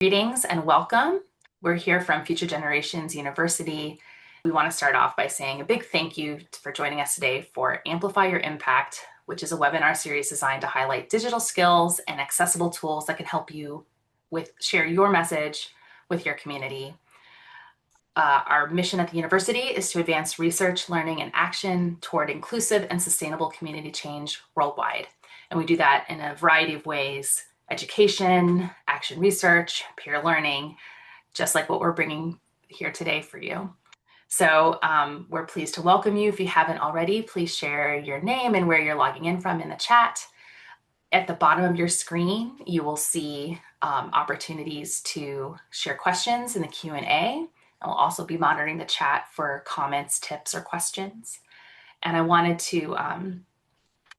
Greetings and welcome. We're here from Future Generations University. We want to start off by saying a big thank you for joining us today for Amplify Your Impact, which is a webinar series designed to highlight digital skills and accessible tools that can help you share your message with your community. Our mission at the university is to advance research, learning, and action toward inclusive and sustainable community change worldwide. And we do that in a variety of ways: education, action research, peer learning, just like what we're bringing here today for you. So we're pleased to welcome you. If you haven't already, please share your name and where you're logging in from in the chat. At the bottom of your screen, you will see opportunities to share questions in the Q&A. I'll also be monitoring the chat for comments, tips, or questions. And I wanted to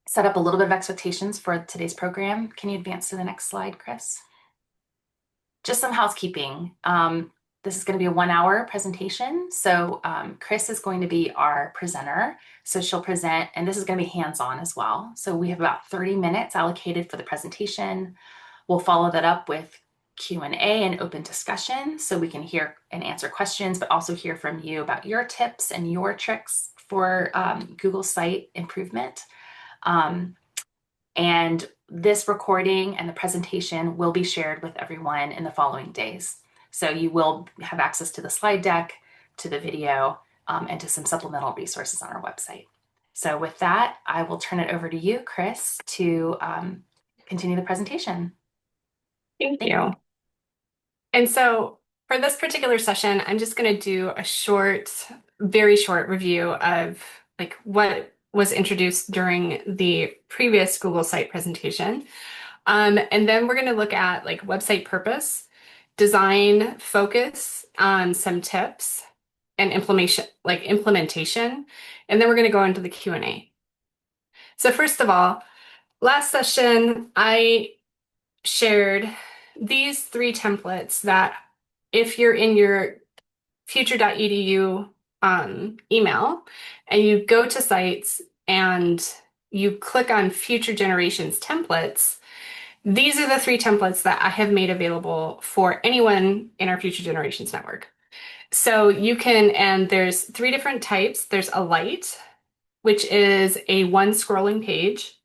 set up a little bit of expectations for today's program. Can you advance to the next slide, Kris? Just some housekeeping. This is going to be a 1-hour presentation. So Kris is going to be our presenter. So she'll present, and this is going to be hands-on as well. So we have about 30 minutes allocated for the presentation. We'll follow that up with Q&A and open discussion so we can hear and answer questions, but also hear from you about your tips and your tricks for Google site improvement. And this recording and the presentation will be shared with everyone in the following days. So you will have access to the slide deck, to the video, and to some supplemental resources on our website. So with that, I will turn it over to you, Kris, to continue the presentation. Thank you. And so for this particular session, I'm just going to do a very short review of what was introduced during the previous Google site presentation. And then we're going to look at website purpose, design focus on some tips and implementation. And then we're going to go into the Q&A. So first of all, last session, I shared these 3 templates that if you're in your future.edu email and you go to sites and you click on Future Generations templates, these are the 3 templates that I have made available for anyone in our Future Generations network. So you can, and there's 3 different types. There's a light, which is a 1 scrolling page,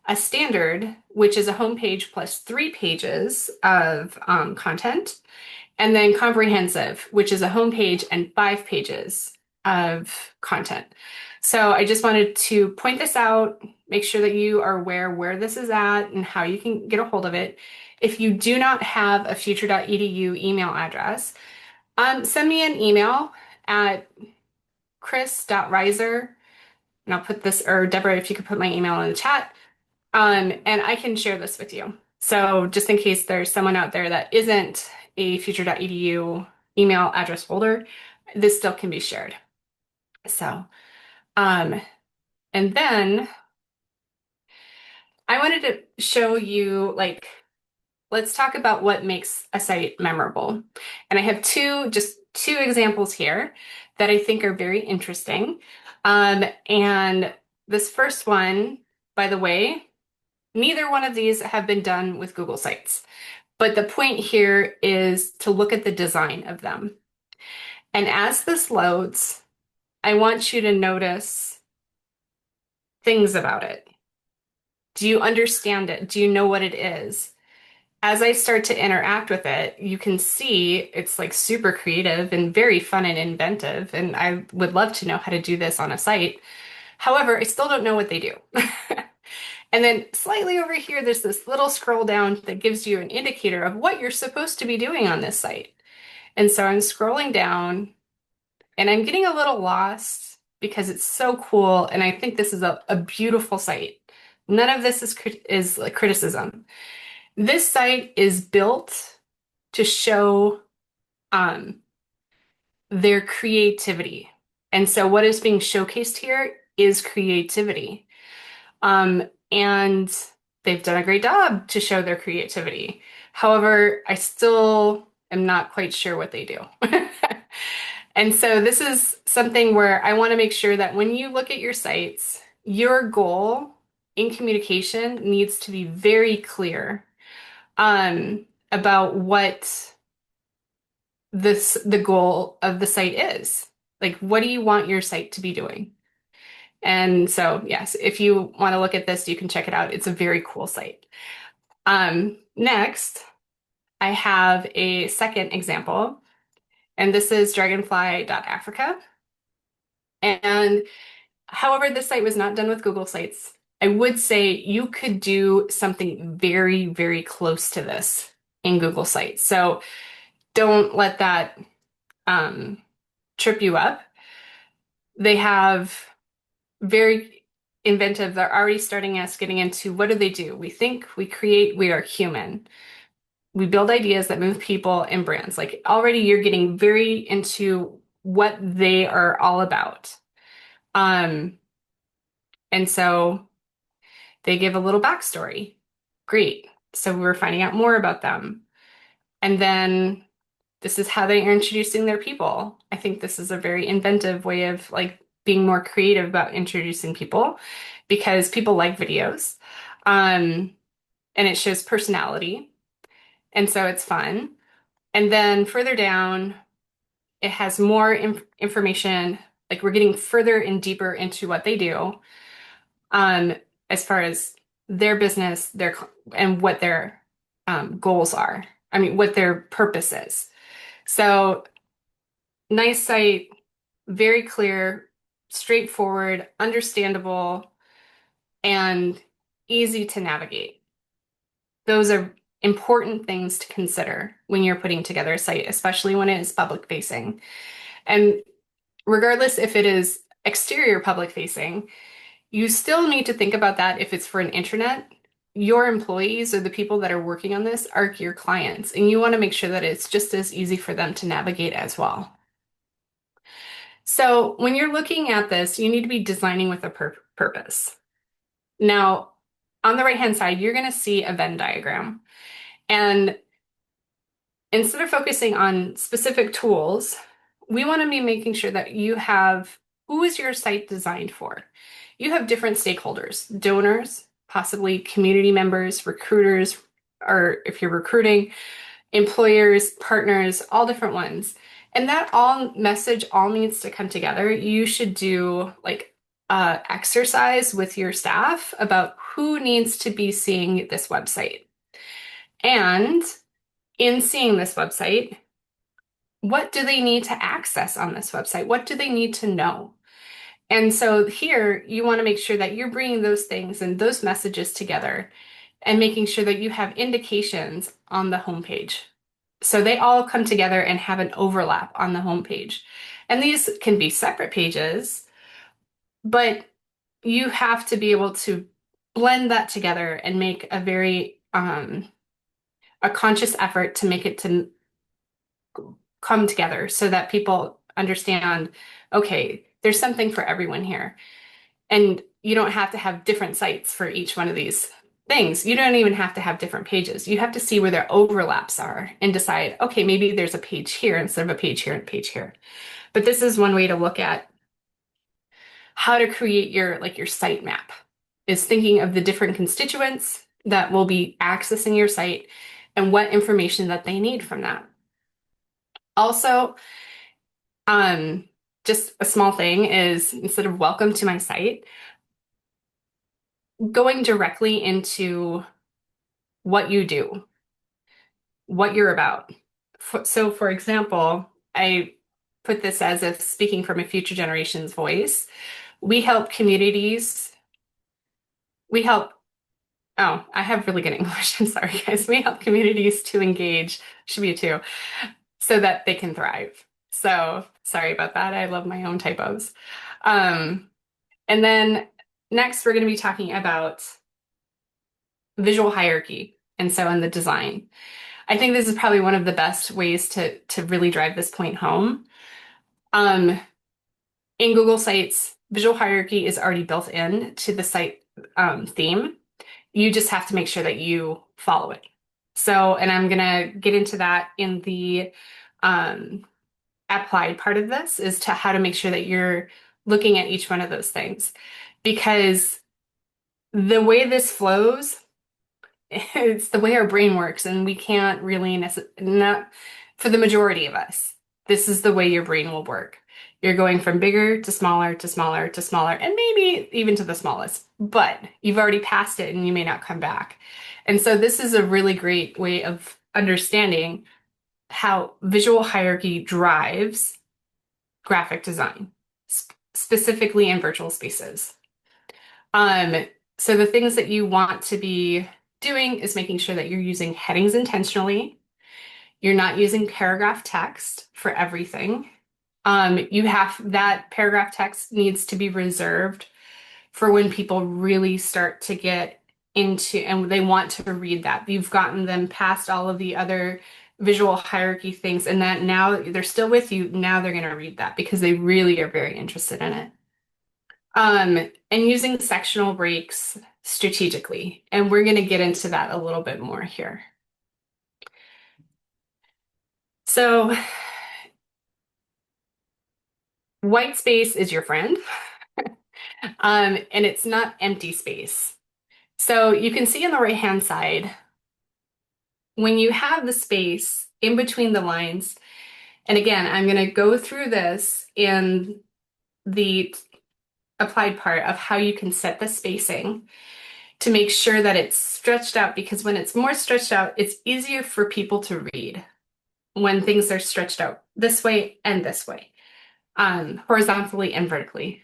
a standard, which is a home page plus 3 pages of content, and then comprehensive, which is a home page and 5 pages of content. So I just wanted to point this out, make sure that you are aware where this is at and how you can get a hold of it. If you do not have a future.edu email address, send me an email at kris.reiser, and I'll put this, or Deborah, if you could put my email in the chat, and I can share this with you. So just in case there's someone out there that isn't a future.edu email address holder, this still can be shared. So, and then I wanted to show you, let's talk about what makes a site memorable. And I have just two examples here that I think are very interesting. And this first one, by the way, neither one of these have been done with Google Sites. But the point here is to look at the design of them. And as this loads, I want you to notice things about it. Do you understand it? Do you know what it is? As I start to interact with it, you can see it's super creative and very fun and inventive. And I would love to know how to do this on a site. However, I still don't know what they do. And then slightly over here, there's this little scroll down that gives you an indicator of what you're supposed to be doing on this site. And so I'm scrolling down and I'm getting a little lost because it's so cool. And I think this is a beautiful site. None of this is criticism. This site is built to show their creativity. And so what is being showcased here is creativity. And they've done a great job to show their creativity. However, I still am not quite sure what they do. And so this is something where I want to make sure that when you look at your sites, your goal in communication needs to be very clear. about what the goal of the site is. Like, what do you want your site to be doing? And so, yes, if you want to look at this, you can check it out. It's a very cool site. Next, I have a second example, and this is dragonfly.africa. And however, this site was not done with Google Sites. I would say you could do something very, very close to this in Google Sites. So don't let that um, trip you up. They have very inventive. They're already starting us getting into what do they do? We think, we create, we are human. We build ideas that move people and brands. Like already you're getting very into what they are all about. Um, and so they give a little backstory. Great. So we're finding out more about them. And then this is how they are introducing their people. I think this is a very inventive way of like being more creative about introducing people because people like videos. And it shows personality. And so it's fun. And then further down, it has more information. Like we're getting further and deeper into what they do, um, as far as their business, and what their goals are. I mean, what their purpose is. So nice site, very clear, straightforward, understandable, and easy to navigate. Those are important things to consider when you're putting together a site, especially when it is public facing. And regardless if it is exterior public facing, you still need to think about that if it's for an intranet. Your employees or the people that are working on this are your clients, and you want to make sure that it's just as easy for them to navigate as well. So when you're looking at this, you need to be designing with a purpose. Now, on the right-hand side, you're going to see a Venn diagram. And instead of focusing on specific tools, we want to be making sure that you have who is your site designed for? You have different stakeholders, donors, possibly community members, recruiters, or if you're recruiting, employers, partners, all different ones. And that all message all needs to come together. You should do like exercise with your staff about who needs to be seeing this website. And in seeing this website, what do they need to access on this website? What do they need to know? And so here you want to make sure that you're bringing those things and those messages together and making sure that you have indications on the homepage. So they all come together and have an overlap on the homepage. And these can be separate pages, but you have to be able to blend that together and make a very a conscious effort to make it to come together so that people understand, okay, there's something for everyone here. And you don't have to have different sites for each one of these things. You don't even have to have different pages. You have to see where their overlaps are and decide, okay, maybe there's a page here instead of a page here and a page here. But this is one way to look at how to create your site map, is thinking of the different constituents that will be accessing your site and what information that they need from that. Also, just a small thing is instead of welcome to my site, going directly into what you do, what you're about. So, for example, I put this as if speaking from a future generation's voice. We help communities. We help, oh, I have really good English. I'm sorry, guys. We help communities to engage, should be a two, so that they can thrive. So, sorry about that. I love my own typos. And then next, we're going to be talking about visual hierarchy. And so in the design, I think this is probably one of the best ways to really drive this point home. In Google Sites, visual hierarchy is already built in to the site theme. You just have to make sure that you follow it. So, and I'm gonna get into that in the applied part of this, is to how to make sure that you're looking at each one of those things. Because the way this flows, it's the way our brain works, and we can't really not for the majority of us. This is the way your brain will work. You're going from bigger to smaller to smaller to smaller, and maybe even to the smallest, but you've already passed it and you may not come back. And so this is a really great way of understanding how visual hierarchy drives graphic design, specifically in virtual spaces. Um, so the things that you want to be doing is making sure that you're using headings intentionally. You're not using paragraph text for everything. You have that paragraph text needs to be reserved for when people really start to get into and they want to read that. You've gotten them past all of the other visual hierarchy things, and that now they're still with you. Now they're going to read that because they really are very interested in it. And using sectional breaks strategically. And we're going to get into that a little bit more here. So white space is your friend, and it's not empty space. So you can see on the right-hand side, when you have the space in between the lines, and again, I'm going to go through this in the applied part of how you can set the spacing to make sure that it's stretched out, because when it's more stretched out, it's easier for people to read when things are stretched out this way and this way, horizontally and vertically,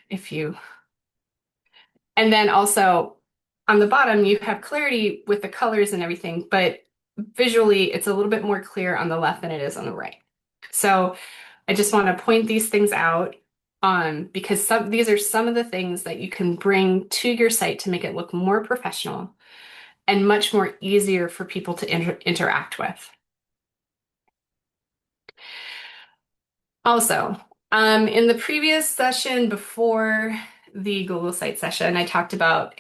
and then also on the bottom, you have clarity with the colors and everything, but visually it's a little bit more clear on the left than it is on the right. So I just want to point these things out because these are some of the things that you can bring to your site to make it look more professional and much more easier for people to interact with. Also, in the previous session before the Google Site session, I talked about,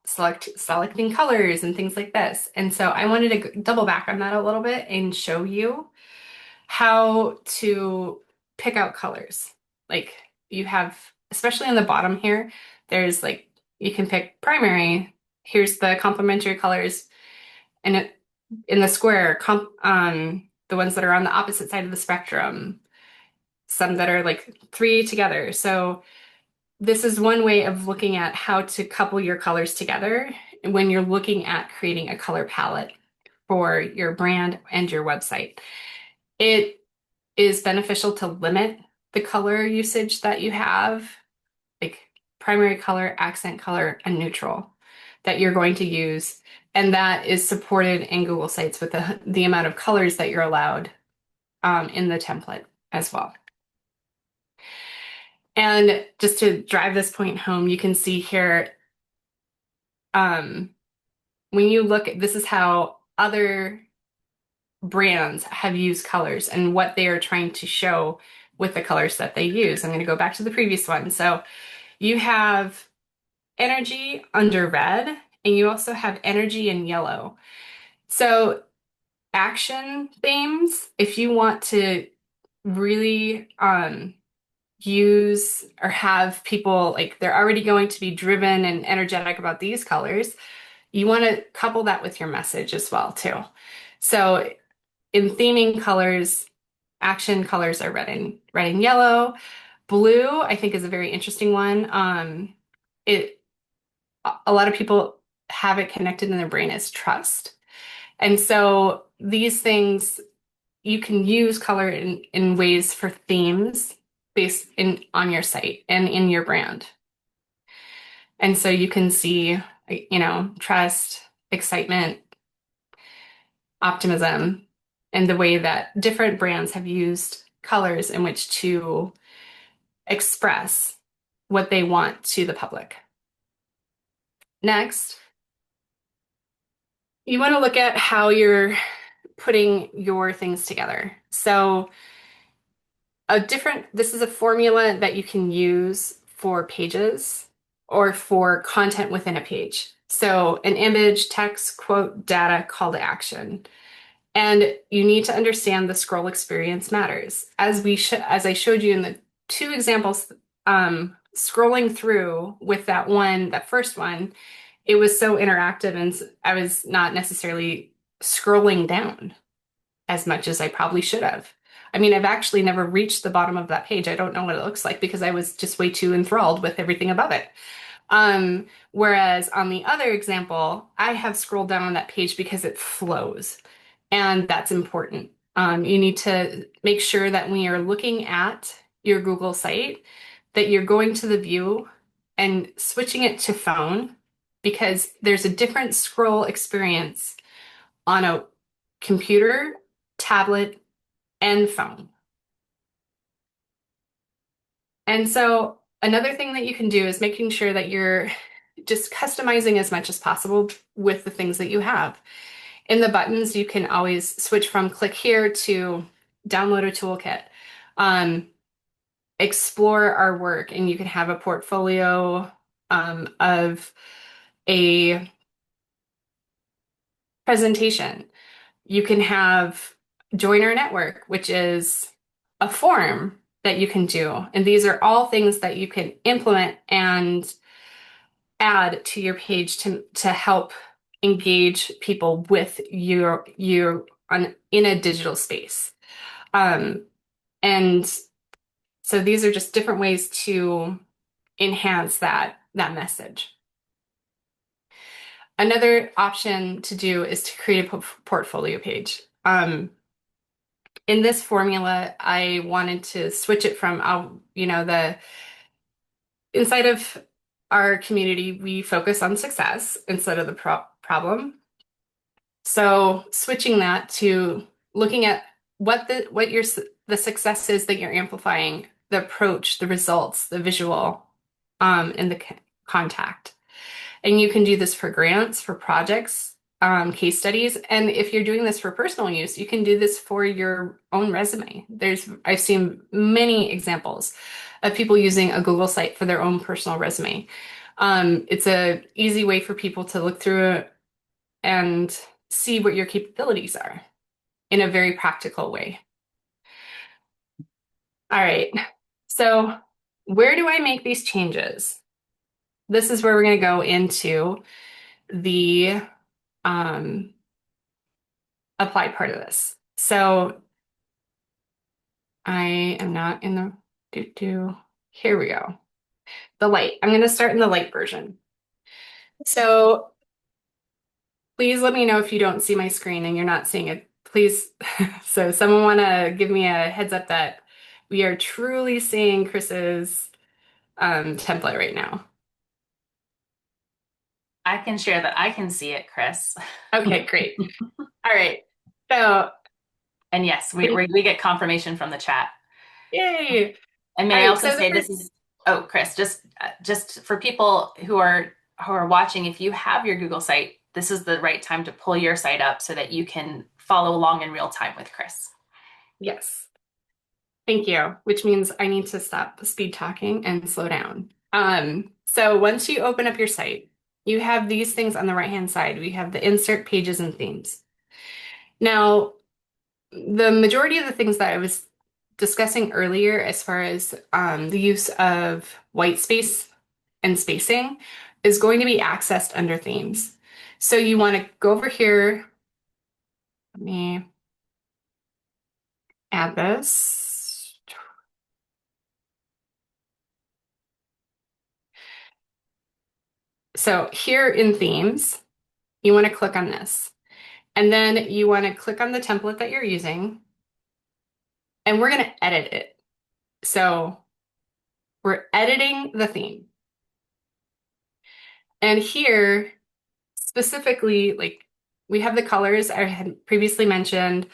selecting colors and things like this. And so I wanted to double back on that a little bit and show you how to pick out colors. Like you have, especially on the bottom here, there's like, you can pick primary. Here's the complementary colors. And in the square, the ones that are on the opposite side of the spectrum, some that are like three together. So this is one way of looking at how to couple your colors together when you're looking at creating a color palette for your brand and your website. It is beneficial to limit the color usage that you have, like primary color, accent color, and neutral that you're going to use. And that is supported in Google Sites with the amount of colors that you're allowed in the template as well. And just to drive this point home, you can see here, when you look at this is how other brands have used colors and what they are trying to show with the colors that they use. I'm going to go back to the previous one. So you have energy under red, and you also have energy in yellow. So action themes, if you want to really use or have people like they're already going to be driven and energetic about these colors, you want to couple that with your message as well too. So in theming colors, action colors are red and yellow. Blue, I think, is a very interesting one. A lot of people have it connected in their brain as trust. And so these things, you can use color in ways for themes based on your site and in your brand. And so you can see, trust, excitement, optimism, and the way that different brands have used colors in which to express what they want to the public. Next, you want to look at how you're putting your things together. So this is a formula that you can use for pages or for content within a page. So an image, text, quote, data, call to action. And you need to understand the scroll experience matters. As I showed you in the two examples, scrolling through with that first one, it was so interactive and I was not necessarily scrolling down as much as I probably should have. I mean, I've actually never reached the bottom of that page. I don't know what it looks like because I was just way too enthralled with everything above it. Whereas on the other example, I have scrolled down on that page because it flows, and that's important. You need to make sure that when you're looking at your Google site, that you're going to the view and switching it to phone because there's a different scroll experience on a computer, tablet, and phone. And so another thing that you can do is making sure that you're just customizing as much as possible with the things that you have. In the buttons, you can always switch from click here to download a toolkit. Explore our work, and you can have a portfolio of a presentation. You can have join our network, which is a form that you can do. And these are all things that you can implement and add to your page to help engage people with your on in a digital space. Um, and so these are just different ways to enhance that message. Another option to do is to create a portfolio page. In this formula, I wanted to switch it from, the inside of our community, we focus on success instead of the problem. So switching that to looking at the success is that you're amplifying, the approach, the results, the visual, and the contact. And you can do this for grants, for projects, case studies. And if you're doing this for personal use, you can do this for your own resume. I've seen many examples of people using a Google site for their own personal resume. It's a easy way for people to look through it and see what your capabilities are in a very practical way. All right. So where do I make these changes? This is where we're going to go into the apply part of this. So I am not in the here we go. The light. I'm going to start in the light version. So please let me know if you don't see my screen and you're not seeing it. Please. So someone want to give me a heads up that we are truly seeing Kris's template right now. I can share that I can see it, Kris. Okay, great. All right. So, and yes, we get confirmation from the chat. Yay. And may I also say this is, oh, Kris, just for people who are watching, if you have your Google site, this is the right time to pull your site up so that you can follow along in real time with Kris. Yes. Thank you, which means I need to stop speed talking and slow down. So once you open up your site, you have these things on the right-hand side. We have the insert pages and themes. Now, the majority of the things that I was discussing earlier as far as the use of white space and spacing is going to be accessed under themes. So you want to go over here. Let me add this. So here in themes, you want to click on this. And then you want to click on the template that you're using. And we're going to edit it. So we're editing the theme. And here, specifically, like we have the colors I had previously mentioned,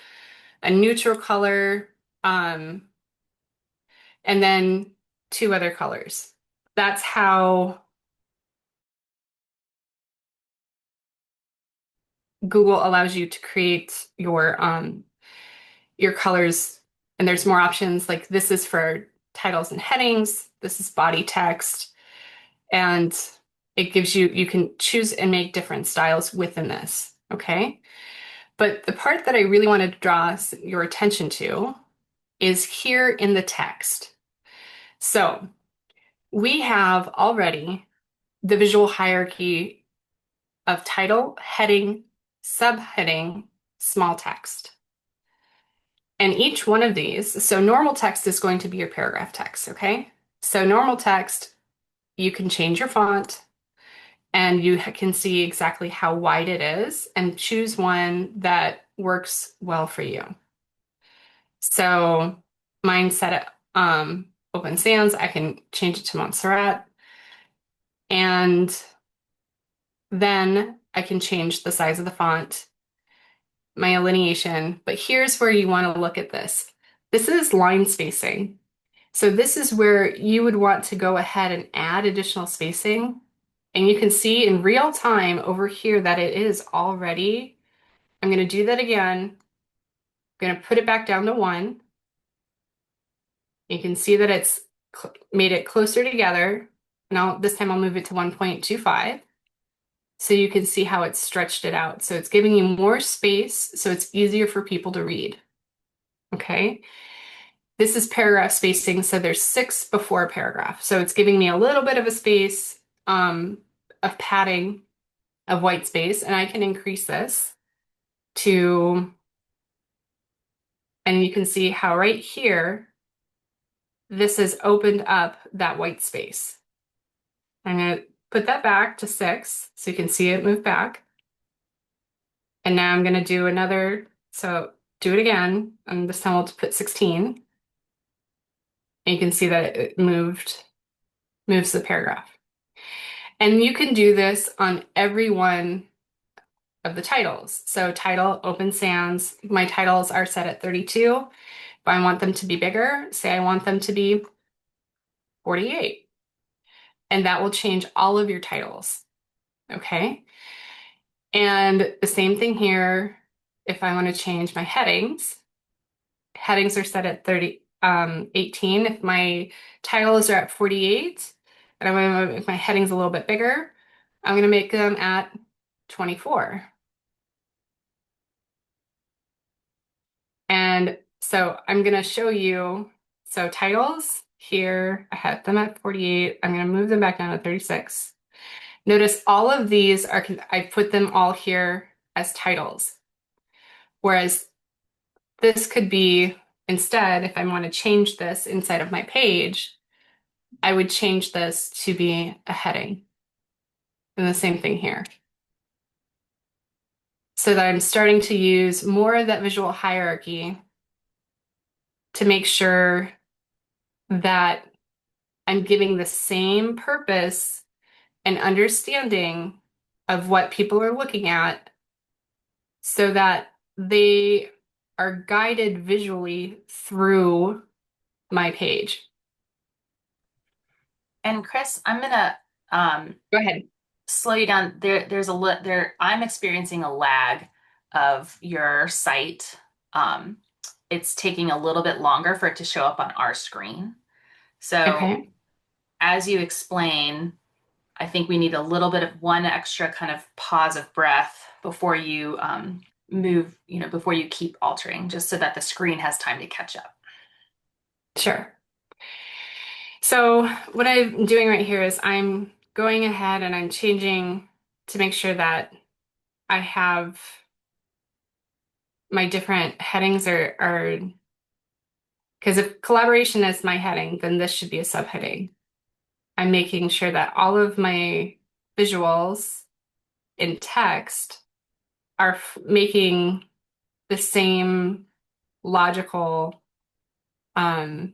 a neutral color, and then two other colors. That's how Google allows you to create your colors. And there's more options, like this is for titles and headings, this is body text, and it gives you can choose and make different styles within this, okay? But the part that I really want to draw your attention to is here in the text. So we have already the visual hierarchy of title, heading, subheading, small text. And each one of these, so normal text is going to be your paragraph text, okay? So normal text, you can change your font and you can see exactly how wide it is and choose one that works well for you. So mine set at Open Sans. I can change it to Montserrat. And then I can change the size of the font, my alineation. But here's where you want to look at this. This is line spacing. So this is where you would want to go ahead and add additional spacing. And you can see in real time over here that it is already. I'm going to do that again. I'm going to put it back down to 1. You can see that it's made it closer together. Now this time I'll move it to 1.25. So you can see how it's stretched it out. So it's giving you more space, so it's easier for people to read. Okay. This is paragraph spacing, so there's 6 before a paragraph. So it's giving me a little bit of a space of padding of white space, and I can increase this to, and you can see how right here, this has opened up that white space. I'm going to put that back to 6 so you can see it move back. And now I'm going to do another, so do it again, and this time we'll put 16. And you can see that it moves the paragraph. And you can do this on every one of the titles. So title, Open Sans, my titles are set at 32. If I want them to be bigger, say I want them to be 48. And that will change all of your titles. Okay. And the same thing here, if I want to change my headings, headings are set at 18. If my titles are at 48, and I want to make my headings a little bit bigger, I'm going to make them at 24. And so I'm going to show you, so titles here, I have them at 48. I'm going to move them back down to 36. Notice all of these are, I put them all here as titles. Whereas this could be, instead, if I want to change this inside of my page, I would change this to be a heading. And the same thing here. So that I'm starting to use more of that visual hierarchy to make sure that I'm giving the same purpose and understanding of what people are looking at so that they are guided visually through my page. And Kris, I'm gonna Go ahead. slow you down. I'm experiencing a lag of your site. Um, it's taking a little bit longer for it to show up on our screen. So Okay. as you explain, I think we need a little bit of one extra kind of pause of breath before you move, before you keep altering, just so that the screen has time to catch up. Sure. So what I'm doing right here is I'm going ahead and I'm changing to make sure that I have my different headings are because if collaboration is my heading, then this should be a subheading. I'm making sure that all of my visuals in text are making the same logical, um,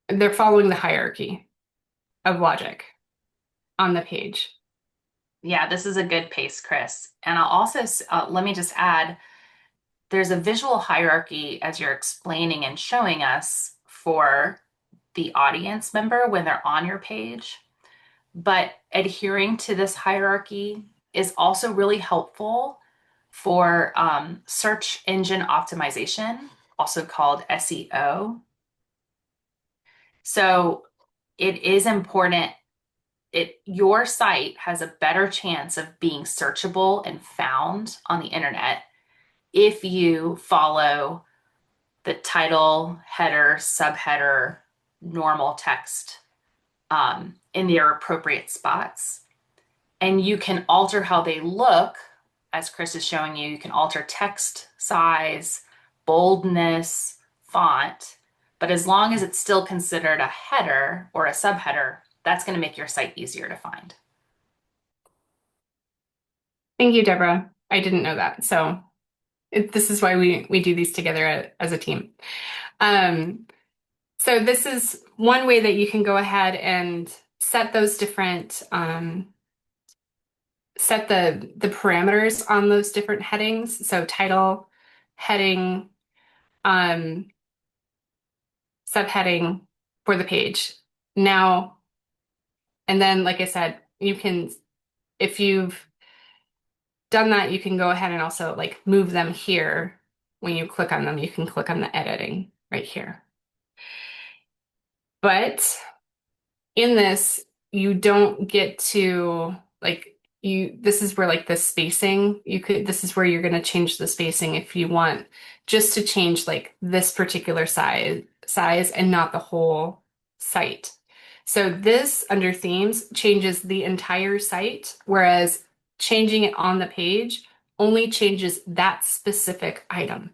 they're following the hierarchy of logic on the page. Yeah, this is a good pace, Kris. And I'll also, let me just add, there's a visual hierarchy as you're explaining and showing us for the audience member when they're on your page. But adhering to this hierarchy is also really helpful for search engine optimization, also called SEO. So it is important. Your site has a better chance of being searchable and found on the internet if you follow the title, header, subheader, normal text in their appropriate spots. And you can alter how they look, as Kris is showing you. You can alter text size, boldness, font, but as long as it's still considered a header or a subheader, that's going to make your site easier to find. Thank you, Deborah. I didn't know that. So this is why we do these together as a team. Um, so this is one way that you can go ahead and set those different set the parameters on those different headings. So title, heading, um, subheading for the page. Now, and then, like I said, you can, if you've done that, you can go ahead and also like move them here. When you click on them, you can click on the editing right here. But in this, you don't get to like this is where like the spacing, this is where you're going to change the spacing if you want just to change like this particular size and not the whole site. So this under themes changes the entire site, whereas changing it on the page only changes that specific item.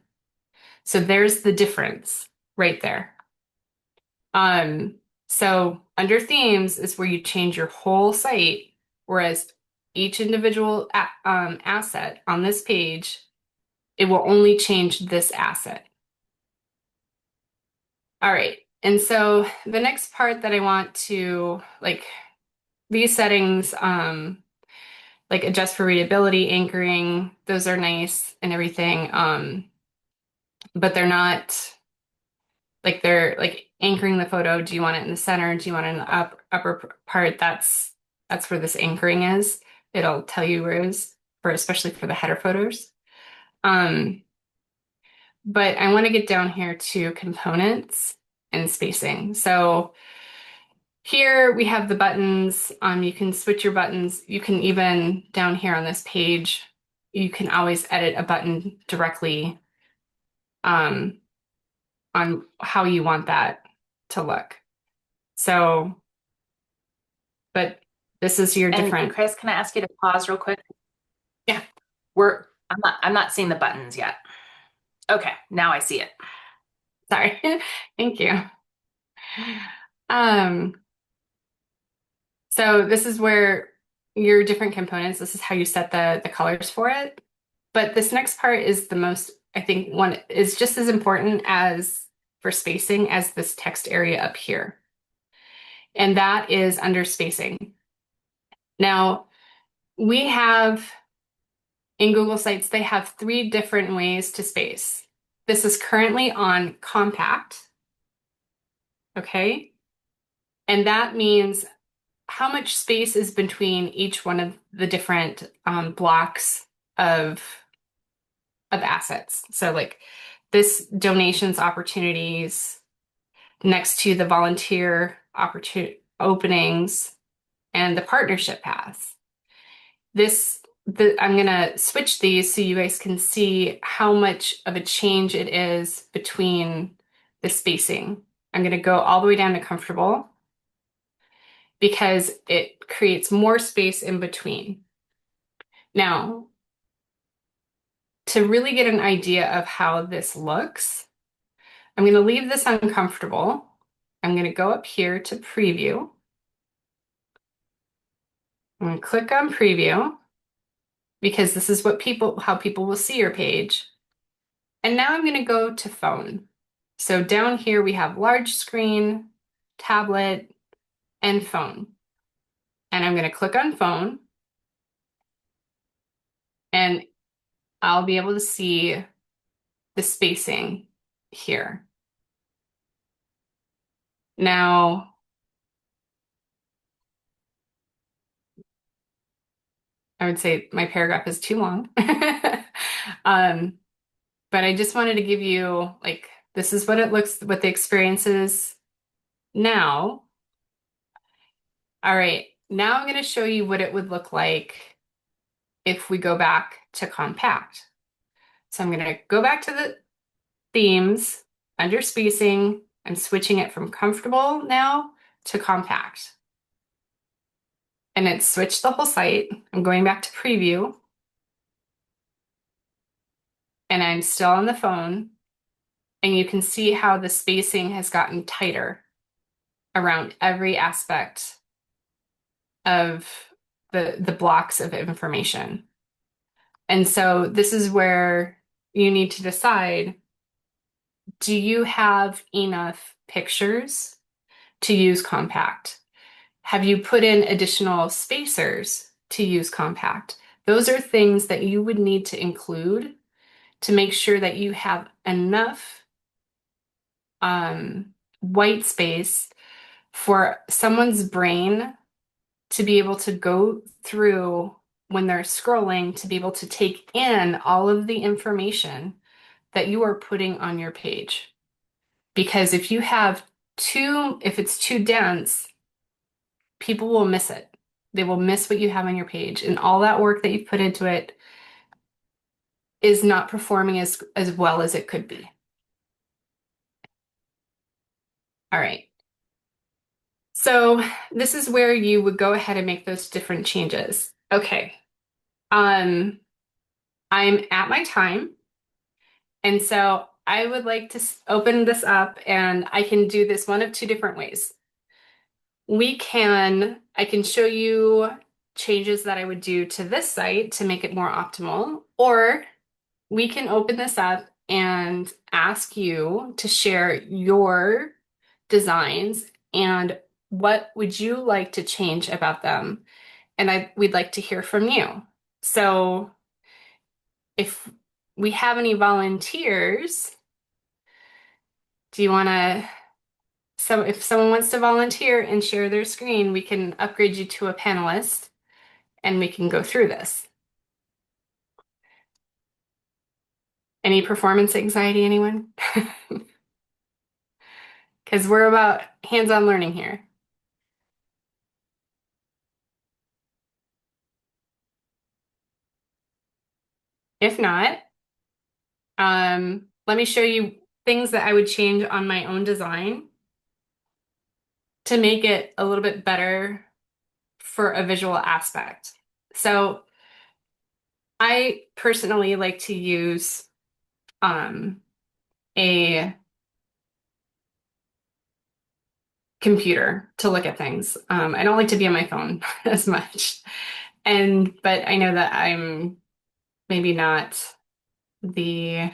So there's the difference right there. Um, so under themes is where you change your whole site, whereas each individual asset on this page, it will only change this asset. All right. And so the next part that I want to like these settings, like adjust for readability, anchoring, those are nice and everything. But they're not like they're like anchoring the photo. Do you want it in the center? Do you want it in the upper part? That's where this anchoring is. It'll tell you where it is for especially for the header photos. Um, but I want to get down here to components and spacing. So here we have the buttons. You can switch your buttons. You can even down here on this page, you can always edit a button directly um, on how you want that to look. So, but this is your And different. Kris, can I ask you to pause real quick? Yeah, I'm not seeing the buttons yet. Okay, now I see it. sorry. Thank you. Um, so this is where your different components, this is how you set the colors for it. But this next part is the most, I think one is just as important as for spacing as this text area up here. And that is under spacing. Now, we have in Google Sites, they have 3 different ways to space. This is currently on compact, okay? And that means how much space is between each one of the different blocks of assets. So like this donations opportunities next to the volunteer openings and the partnership paths. I'm gonna switch these so you guys can see how much of a change it is between the spacing. I'm gonna go all the way down to comfortable because it creates more space in between. Now, to really get an idea of how this looks, I'm gonna leave this uncomfortable. I'm gonna go up here to preview. I'm gonna click on preview because this is how people will see your page. And now I'm going to go to phone. So down here we have large screen, tablet, and phone. And I'm going to click on phone and I'll be able to see the spacing here. Now, I would say my paragraph is too long. But I just wanted to give you like, this is what it looks, what the experience is now. All right, now I'm going to show you what it would look like if we go back to compact. So I'm going to go back to the themes under spacing. I'm switching it from comfortable now to compact. and it switched the whole site. I'm going back to preview, and I'm still on the phone, and you can see how the spacing has gotten tighter around every aspect of the blocks of information. And so this is where you need to decide, do you have enough pictures to use compact? Have you put in additional spacers to use compact? Those are things that you would need to include to make sure that you have enough white space for someone's brain to be able to go through when they're scrolling, to be able to take in all of the information that you are putting on your page. Because if it's too dense, people will miss it. They will miss what you have on your page, and all that work that you've put into it is not performing as well as it could be. All right. So this is where you would go ahead and make those different changes. Okay. I'm at my time. And so I would like to open this up, and I can do this one of two different ways. I can show you changes that I would do to this site to make it more optimal, or we can open this up and ask you to share your designs and what would you like to change about them. And we'd like to hear from you. So if we have any volunteers, do you want to, if someone wants to volunteer and share their screen, we can upgrade you to a panelist and we can go through this. Any performance anxiety, anyone? Because we're about hands-on learning here. If not, let me show you things that I would change on my own design to make it a little bit better for a visual aspect. So I personally like to use a computer to look at things. I don't like to be on my phone as much. But I know that I'm maybe not the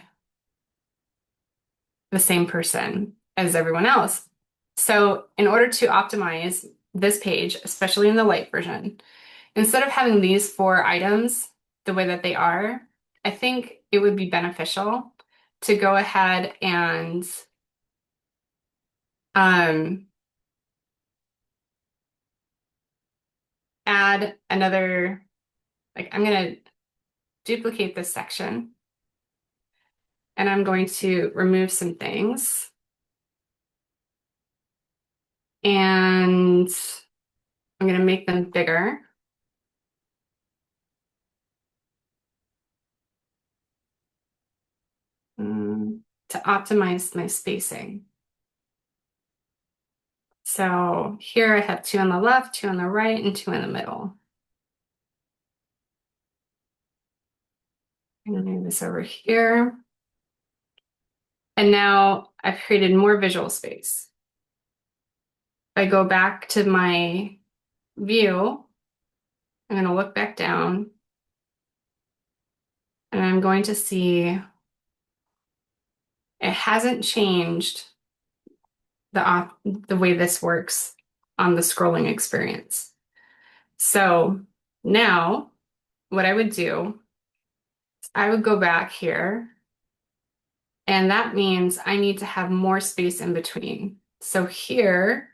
same person as everyone else. So in order to optimize this page, especially in the light version, instead of having these 4 items the way that they are, I think it would be beneficial to go ahead and add another, like I'm going to duplicate this section and I'm going to remove some things. And I'm going to make them bigger. To optimize my spacing. So here I have 2 on the left, 2 on the right, and 2 in the middle. I'm going to move this over here. And now I've created more visual space. If I go back to my view, I'm going to look back down and I'm going to see it hasn't changed the way this works on the scrolling experience. So now what I would do, I would go back here, and that means I need to have more space in between. So here,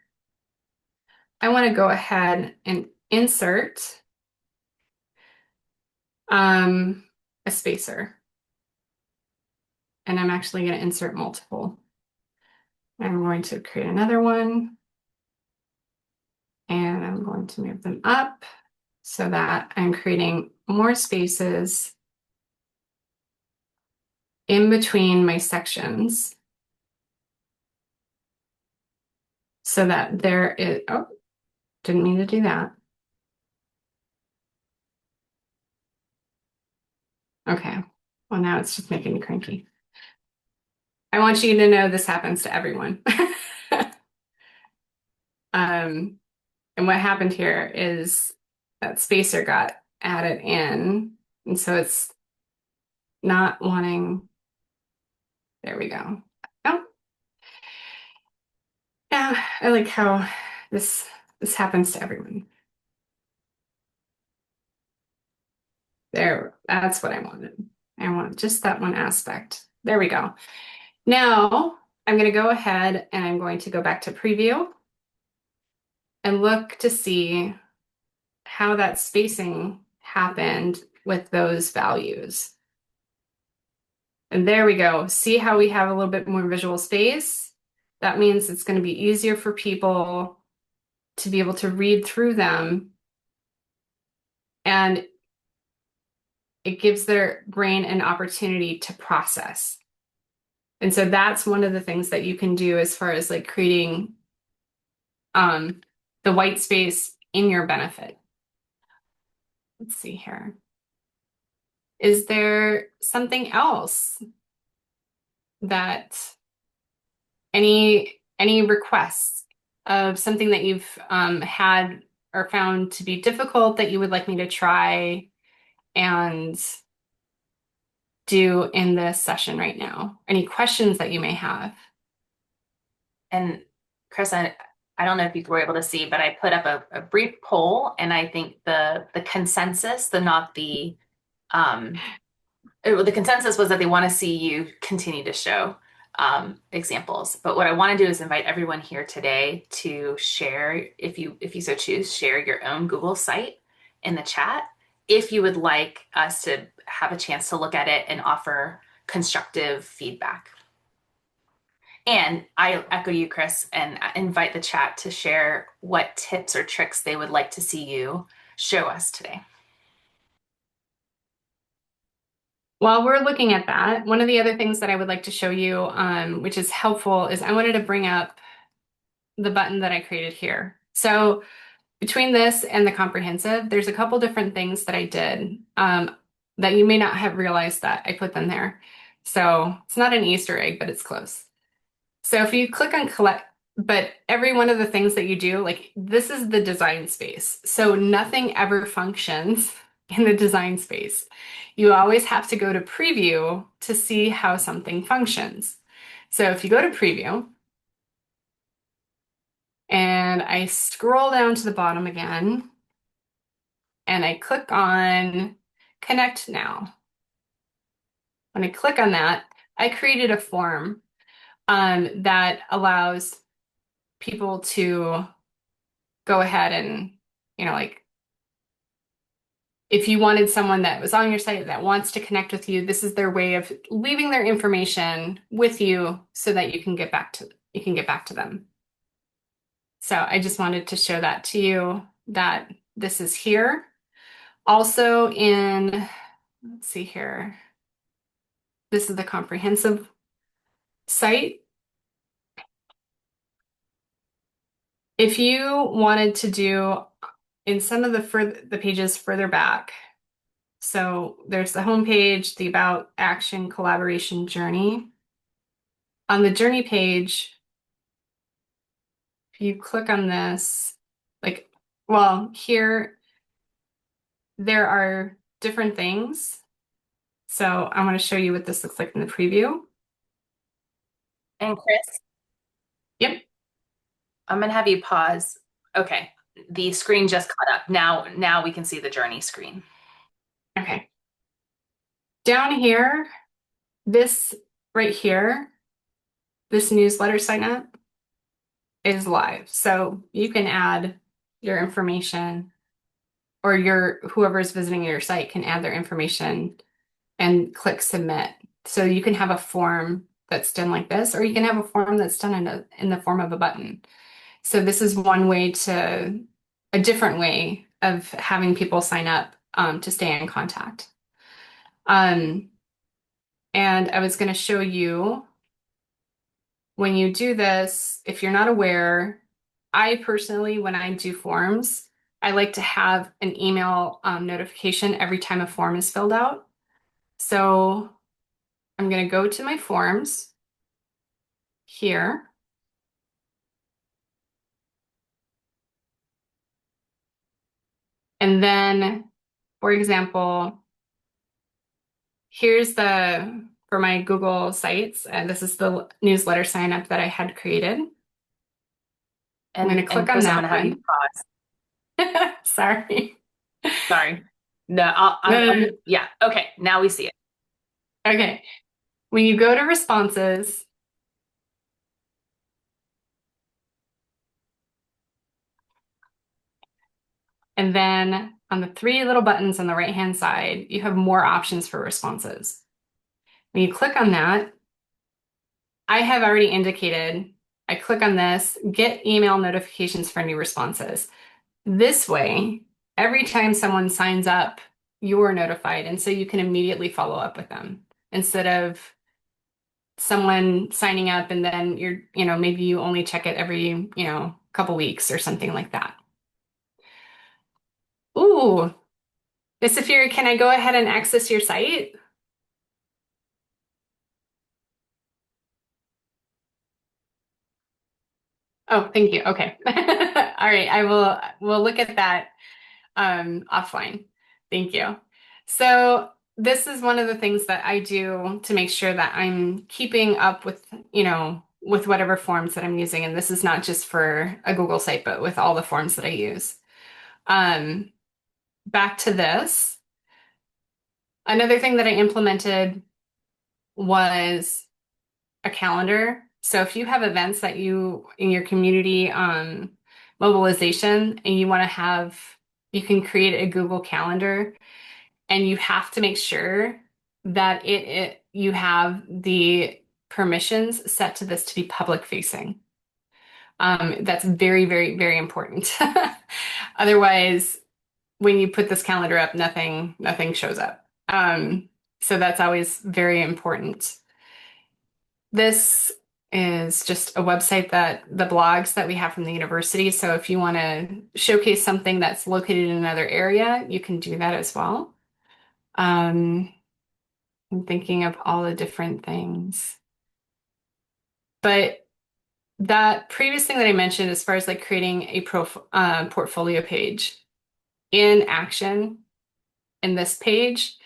I want to go ahead and insert a spacer. And I'm actually going to insert multiple. I'm going to create another one, and I'm going to move them up so that I'm creating more spaces in between my sections so that there is, oh, didn't mean to do that. Okay. Well, now it's just making me cranky. I want you to know this happens to everyone. Um, and what happened here is that spacer got added in, and so it's not wanting. There we go. Oh, yeah, I like how this this happens to everyone. There, that's what I wanted. I want just that one aspect. There we go. Now I'm going to go ahead and I'm going to go back to preview and look to see how that spacing happened with those values. And there we go. See how we have a little bit more visual space? That means it's going to be easier for people to be able to read through them, and it gives their brain an opportunity to process. And so that's one of the things that you can do as far as like creating um, the white space in your benefit. Let's see here. Is there something else that any requests of something that you've had or found to be difficult that you would like me to try and do in this session right now? Any questions that you may have? And Kris, I don't know if you were able to see, but I put up a brief poll, and I think the consensus, the not the the consensus was that they want to see you continue to show examples. But what I want to do is invite everyone here today to share, if you so choose, share your own Google site in the chat. If you would like us to have a chance to look at it and offer constructive feedback. And I echo you, Kris, and invite the chat to share what tips or tricks they would like to see you show us today. While we're looking at that, one of the other things that I would like to show you, which is helpful, is I wanted to bring up the button that I created here. So between this and the comprehensive, there's a couple different things that I did that you may not have realized that I put them there. So it's not an Easter egg, but it's close. So if you click on collect, but every one of the things that you do, like this is the design space. So nothing ever functions in the design space. You always have to go to preview to see how something functions. So if you go to preview and I scroll down to the bottom again and I click on connect now. When I click on that, I created a form that allows people to go ahead and, like if you wanted someone that was on your site that wants to connect with you, this is their way of leaving their information with you so that you can get back to them. So I just wanted to show that to you that this is here. Also let's see here. This is the comprehensive site. If you wanted to do in some of the pages further back, so there's the home page, the about, action, collaboration, journey. On the journey page, if you click on this, here there are different things. So I want to show you what this looks like in the preview. And Kris, Yep. I'm gonna have you pause. Okay, the screen just caught up. Now we can see the journey screen. Okay. Down here, this right here, this newsletter sign up is live. So you can add your information, or whoever is visiting your site can add their information and click submit. So you can have a form that's done like this, or you can have a form that's done in the form of a button. So this is a different way of having people sign up to stay in contact. And I was going to show you when you do this, if you're not aware, I personally, when I do forms, I like to have an email notification every time a form is filled out. So I'm going to go to my forms here. And then, for example, here's for my Google Sites, and this is the newsletter sign up that I had created. I'm going to And click on Kris, I'm going that to have you one. pause. Sorry. Sorry. No, No, no, no. yeah. Okay. Now we see it. Okay. When you go to responses, and then on the three little buttons on the right-hand side, you have more options for responses. When you click on that, I have already indicated, I click on this, get email notifications for new responses. This way, every time someone signs up, you're notified, and so you can immediately follow up with them instead of someone signing up and then maybe you only check it every, couple weeks or something like that. Ooh, Miss Safira, can I go ahead and access your site? Oh, thank you. Okay. All right, we'll look at that offline. Thank you. So this is one of the things that I do to make sure that I'm keeping up with, with whatever forms that I'm using. And this is not just for a Google site, but with all the forms that I use. Um, Back to this. Another thing that I implemented was a calendar. So if you have events that you in your community mobilization and you want to have, you can create a Google Calendar and you have to make sure that you have the permissions set to this to be public facing. That's very, very, very important. Otherwise, when you put this calendar up, nothing shows up. So that's always very important. This is just a website that the blogs that we have from the university. So if you want to showcase something that's located in another area, you can do that as well. I'm thinking of all the different things. But that previous thing that I mentioned, as far as like creating a portfolio page in Action in this page,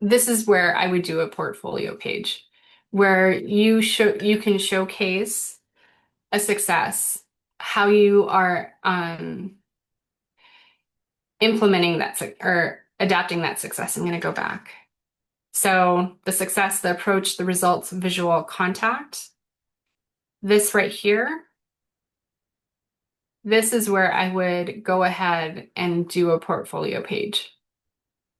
this is where I would do a portfolio page where you can showcase a success, how you are implementing that or adapting that success. I'm going to go back. So the success, the approach, the results, visual contact. This right here, this is where I would go ahead and do a portfolio page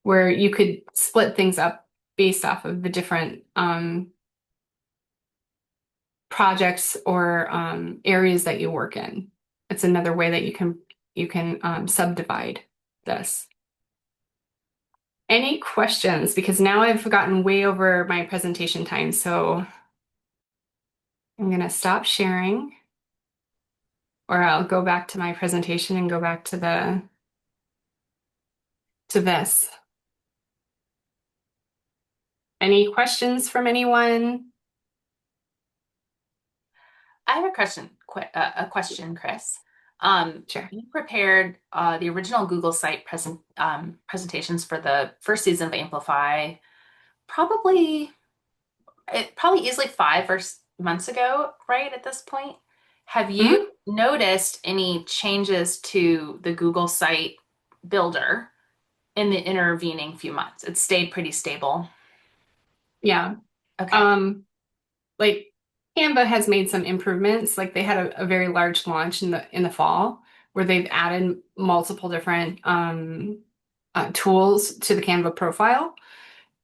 where you could split things up based off of the different projects or areas that you work in. It's another way that you can subdivide this. Any questions? Because now I've gotten way over my presentation time, so I'm gonna stop sharing, or I'll go back to my presentation and go back to this. Any questions from anyone? I have a question, Kris. Sure. You prepared the original Google site presentations for the first season of Amplify, probably probably easily 5 months ago, right at this point. Have Hmm. you noticed any changes to the Google site builder in the intervening few months? It's stayed pretty stable. Yeah. Okay. Um, like Canva has made some improvements. Like they had a very large launch in the fall where they've added multiple different tools to the Canva profile,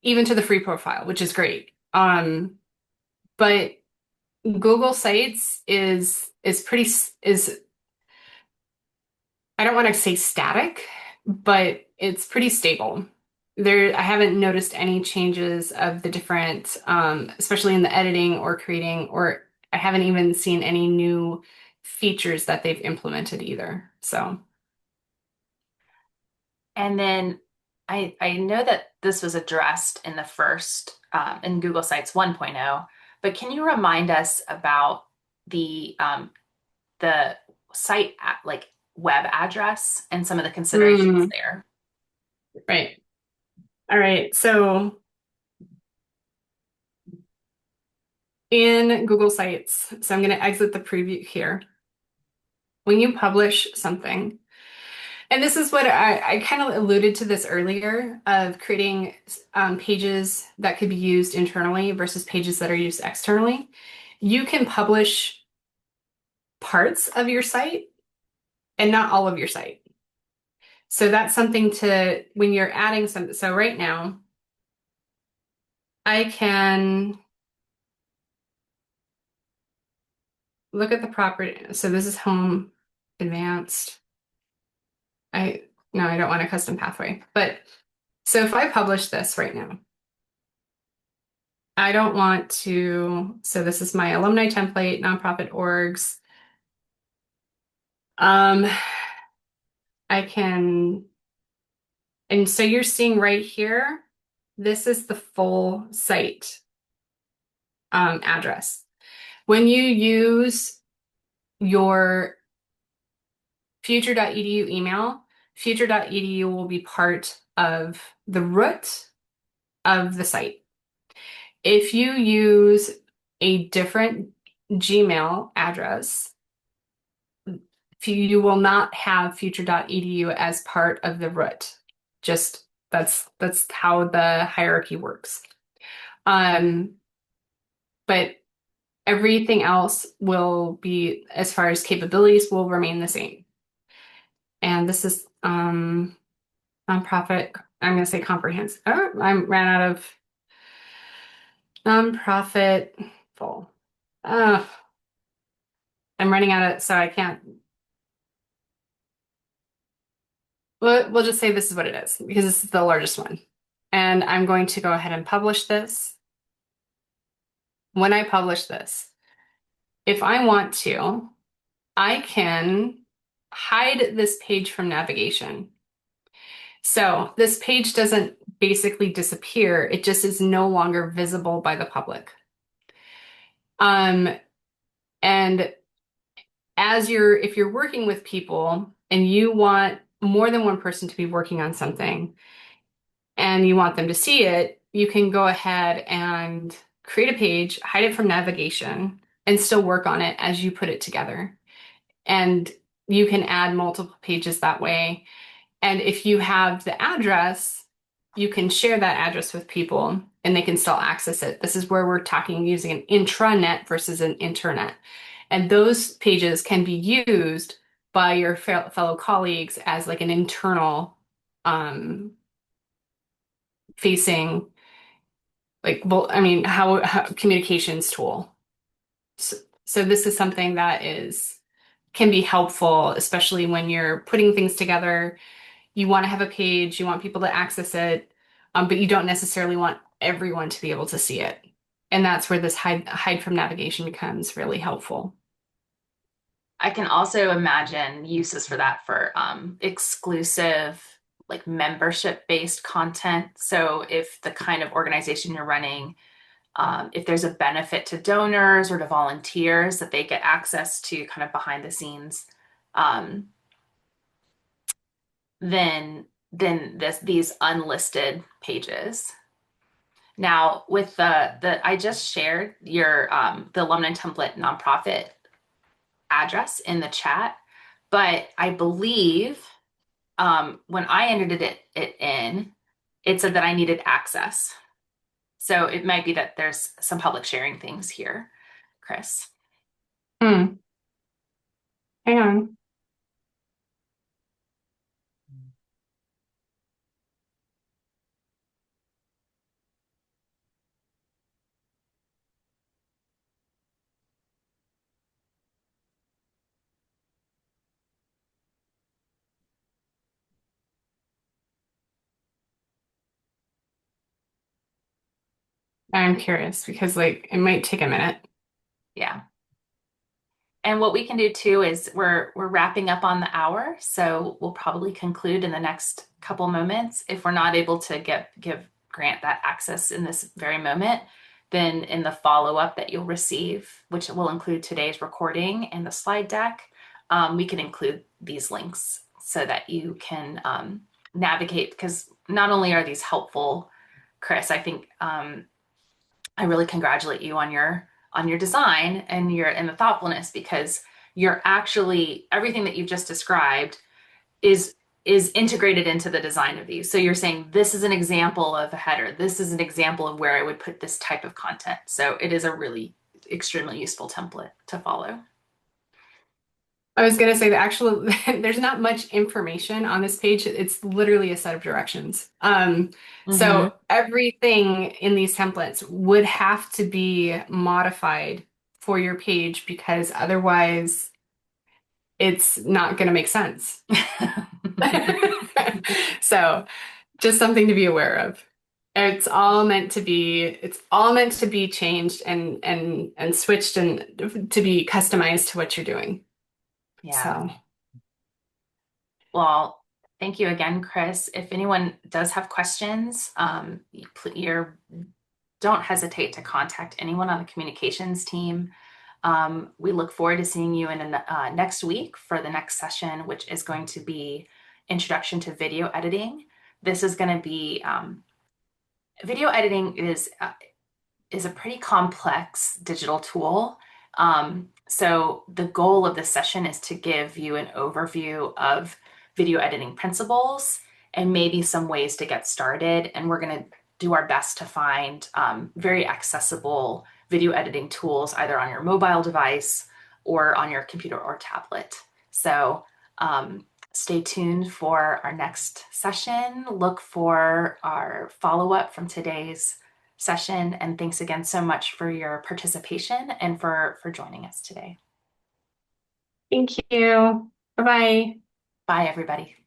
even to the free profile, which is great. But Google Sites is pretty is I don't want to say static, but it's pretty stable. I haven't noticed any changes of the different, especially in the editing or creating, or I haven't even seen any new features that they've implemented either. So, And then I know that this was addressed in the first in Google Sites 1.0, but can you remind us about the site like web address and some of the considerations Mm, there? right. All right. So in Google Sites, so I'm going to exit the preview here. When you publish something, and this is what I kind of alluded to this earlier of creating pages that could be used internally versus pages that are used externally. You can publish parts of your site and not all of your site. So that's something to, when you're adding something. So right now, I can look at the property. So this is home advanced. No, I don't want a custom pathway. But so if I publish this right now, I don't want to, so this is my alumni template, nonprofit orgs. Um, I can, and so you're seeing right here, this is the full site address. When you use your future.edu email, future.edu will be part of the root of the site. If you use a different Gmail address, you will not have future.edu as part of the root. Just that's how the hierarchy works. Um, but everything else will be, as far as capabilities, will remain the same. And this is nonprofit. I'm going to say comprehensive. Oh, I ran out of nonprofit full. Uh, I'm running out of, so I can't. We'll just say this is what it is because this is the largest one. And I'm going to go ahead and publish this. When I publish this, if I want to, I can hide this page from navigation. So this page doesn't basically disappear. It just is no longer visible by the public. Um, and if you're working with people and you want more than one person to be working on something and you want them to see it, you can go ahead and create a page, hide it from navigation, and still work on it as you put it together. And you can add multiple pages that way. And if you have the address, you can share that address with people and they can still access it. This is where we're talking using an intranet versus an internet. And those pages can be used by your fellow colleagues as like an internal facing, like, well, I mean, how communications tool. So this is something that can be helpful, especially when you're putting things together. You want to have a page, you want people to access it, but you don't necessarily want everyone to be able to see it. And that's where this hide from navigation becomes really helpful. I can also imagine uses for that for exclusive, like membership-based content. So if the kind of organization you're running, if there's a benefit to donors or to volunteers that they get access to kind of behind the scenes, um, then these unlisted pages. Now, with the I just shared your the alumni template nonprofit address in the chat, but I believe when I entered it in, it said that I needed access. So it might be that there's some public sharing things here, Kris. Hmm. Hang on. I'm curious because like it might take a minute. Yeah. And what we can do too is we're wrapping up on the hour, so we'll probably conclude in the next couple moments. If we're not able to grant that access in this very moment, then in the follow-up that you'll receive, which will include today's recording and the slide deck, we can include these links so that you can navigate, because not only are these helpful, Kris, I think I really congratulate you on your design and the thoughtfulness, because you're actually, everything that you've just described is integrated into the design of these. So you're saying this is an example of a header. This is an example of where I would put this type of content. So it is a really extremely useful template to follow. I was going to say the actual, there's not much information on this page. It's literally a set of directions. Mm-hmm. So everything in these templates would have to be modified for your page because otherwise it's not going to make sense. So just something to be aware of. It's all meant to be changed and switched and to be customized to what you're doing. Yeah. So Well, thank you again, Kris. If anyone does have questions, don't hesitate to contact anyone on the communications team. We look forward to seeing you next week for the next session, which is going to be Introduction to Video Editing. This is going to be video editing is a pretty complex digital tool. So the goal of this session is to give you an overview of video editing principles and maybe some ways to get started. And we're going to do our best to find very accessible video editing tools, either on your mobile device or on your computer or tablet. So stay tuned for our next session. Look for our follow-up from today's session. And thanks again so much for your participation and for joining us today. thank you. Bye-bye. Bye, everybody.